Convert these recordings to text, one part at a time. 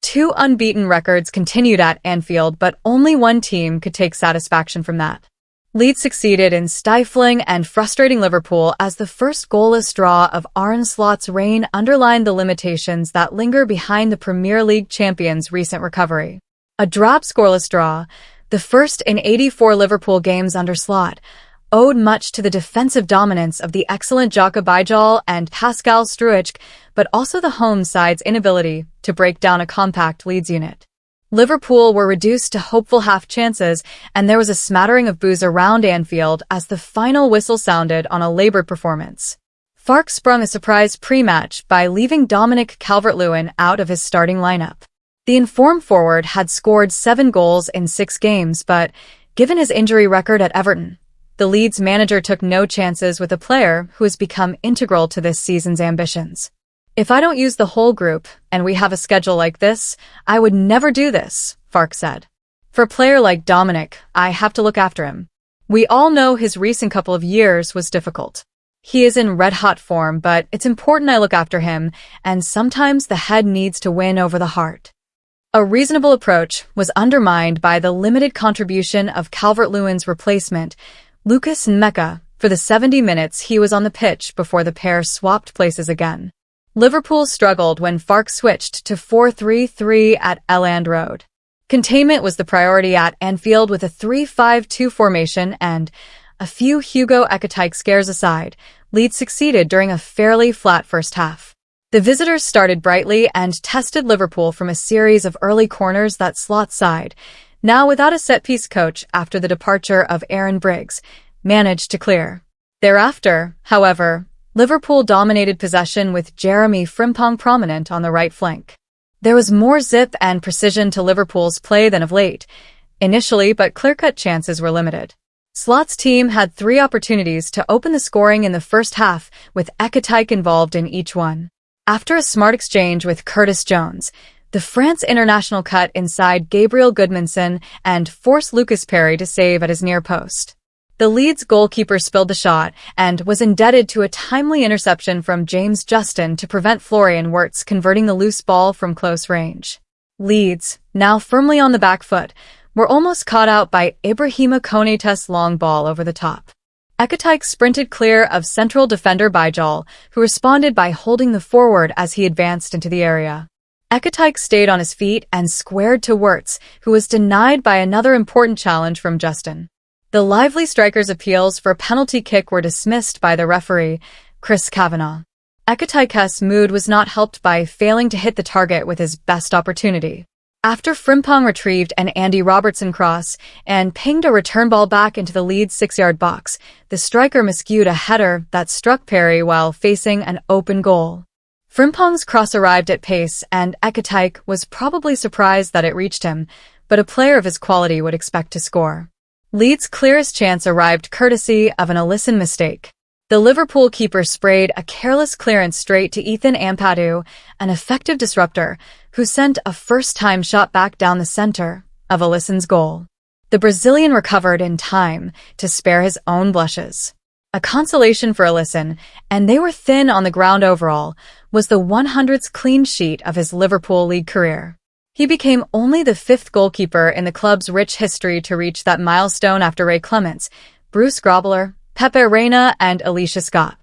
two unbeaten records continued at Anfield, but only one team could take satisfaction from that. Leeds succeeded in stifling and frustrating Liverpool as the first goalless draw of Arne Slot's reign underlined the limitations that linger behind the Premier League champions' recent recovery. A drab scoreless draw, the first in 84 Liverpool games under Slot, owed much to the defensive dominance of the excellent Xhaka Bijal and Pascal Struijk, but also the home side's inability to break down a compact Leeds unit. Liverpool were reduced to hopeful half chances, and there was a smattering of boos around Anfield as the final whistle sounded on a laboured performance. Farke sprung a surprise pre-match by leaving Dominic Calvert-Lewin out of his starting lineup. The informed forward had scored 7 goals in 6 games, but given his injury record at Everton, the Leeds manager took no chances with a player who has become integral to this season's ambitions. "If I don't use the whole group, and we have a schedule like this, I would never do this," Farke said. "For a player like Dominic, I have to look after him. We all know his recent couple of years was difficult. He is in red-hot form, but it's important I look after him, and sometimes the head needs to win over the heart." A reasonable approach was undermined by the limited contribution of Calvert-Lewin's replacement, Lucas Mecca, for the 70 minutes he was on the pitch before the pair swapped places again. Liverpool struggled when Farke switched to 4-3-3 at Elland Road. Containment was the priority at Anfield with a 3-5-2 formation, and, a few Hugo Ekitike scares aside, Leeds succeeded during a fairly flat first half. The visitors started brightly and tested Liverpool from a series of early corners that Slot's side, now without a set-piece coach after the departure of Aaron Briggs, managed to clear. Thereafter, however, Liverpool dominated possession with Jeremy Frimpong prominent on the right flank. There was more zip and precision to Liverpool's play than of late, initially, but clear-cut chances were limited. Slot's team had 3 opportunities to open the scoring in the first half, with Ekitike involved in each one. After a smart exchange with Curtis Jones, the France international cut inside Gabriel Goodmanson and forced Lucas Perry to save at his near post. The Leeds goalkeeper spilled the shot and was indebted to a timely interception from James Justin to prevent Florian Wirtz converting the loose ball from close range. Leeds, now firmly on the back foot, were almost caught out by Ibrahima Konaté's long ball over the top. Ekitike sprinted clear of central defender Bijal, who responded by holding the forward as he advanced into the area. Ekitike stayed on his feet and squared to Wirtz, who was denied by another important challenge from Justin. The lively striker's appeals for a penalty kick were dismissed by the referee, Chris Kavanagh. Ekitike's mood was not helped by failing to hit the target with his best opportunity. After Frimpong retrieved an Andy Robertson cross and pinged a return ball back into the Leeds 6-yard box, the striker miscued a header that struck Perry while facing an open goal. Frimpong's cross arrived at pace, and Ekitike was probably surprised that it reached him, but a player of his quality would expect to score. Leeds' clearest chance arrived courtesy of an Alisson mistake. The Liverpool keeper sprayed a careless clearance straight to Ethan Ampadu, an effective disruptor, who sent a first-time shot back down the center of Alisson's goal. The Brazilian recovered in time to spare his own blushes. A consolation for Alisson, and they were thin on the ground overall, was the 100th clean sheet of his Liverpool league career. He became only the 5th goalkeeper in the club's rich history to reach that milestone after Ray Clements, Bruce Grobbler, Pepe Reina, and Alicia Scott.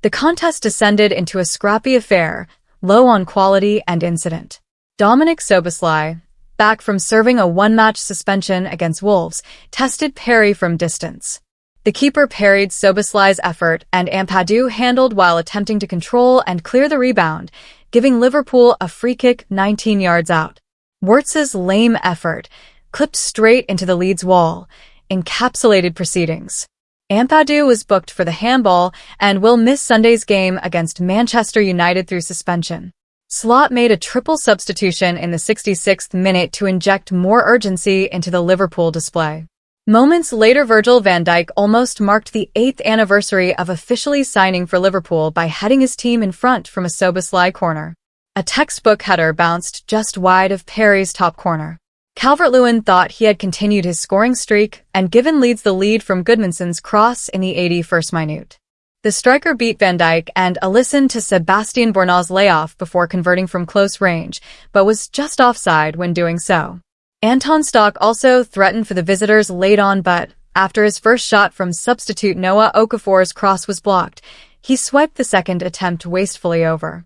The contest descended into a scrappy affair, low on quality and incident. Dominic Szoboszlai, back from serving a 1-match suspension against Wolves, tested Perry from distance. The keeper parried Szoboszlai's effort, and Ampadu handled while attempting to control and clear the rebound, giving Liverpool a free kick 19 yards out. Wirtz's lame effort, clipped straight into the Leeds wall, encapsulated proceedings. Ampadu was booked for the handball and will miss Sunday's game against Manchester United through suspension. Slot made a triple substitution in the 66th minute to inject more urgency into the Liverpool display. Moments later, Virgil van Dijk almost marked the 8th anniversary of officially signing for Liverpool by heading his team in front from a Szoboszlai corner. A textbook header bounced just wide of Perry's top corner. Calvert-Lewin thought he had continued his scoring streak and given Leeds the lead from Goodmanson's cross in the 81st minute. The striker beat Van Dijk and listened to Sebastian Bornaz's layoff before converting from close range, but was just offside when doing so. Anton Stock also threatened for the visitors late on, but after his first shot from substitute Noah Okafor's cross was blocked, he swiped the second attempt wastefully over.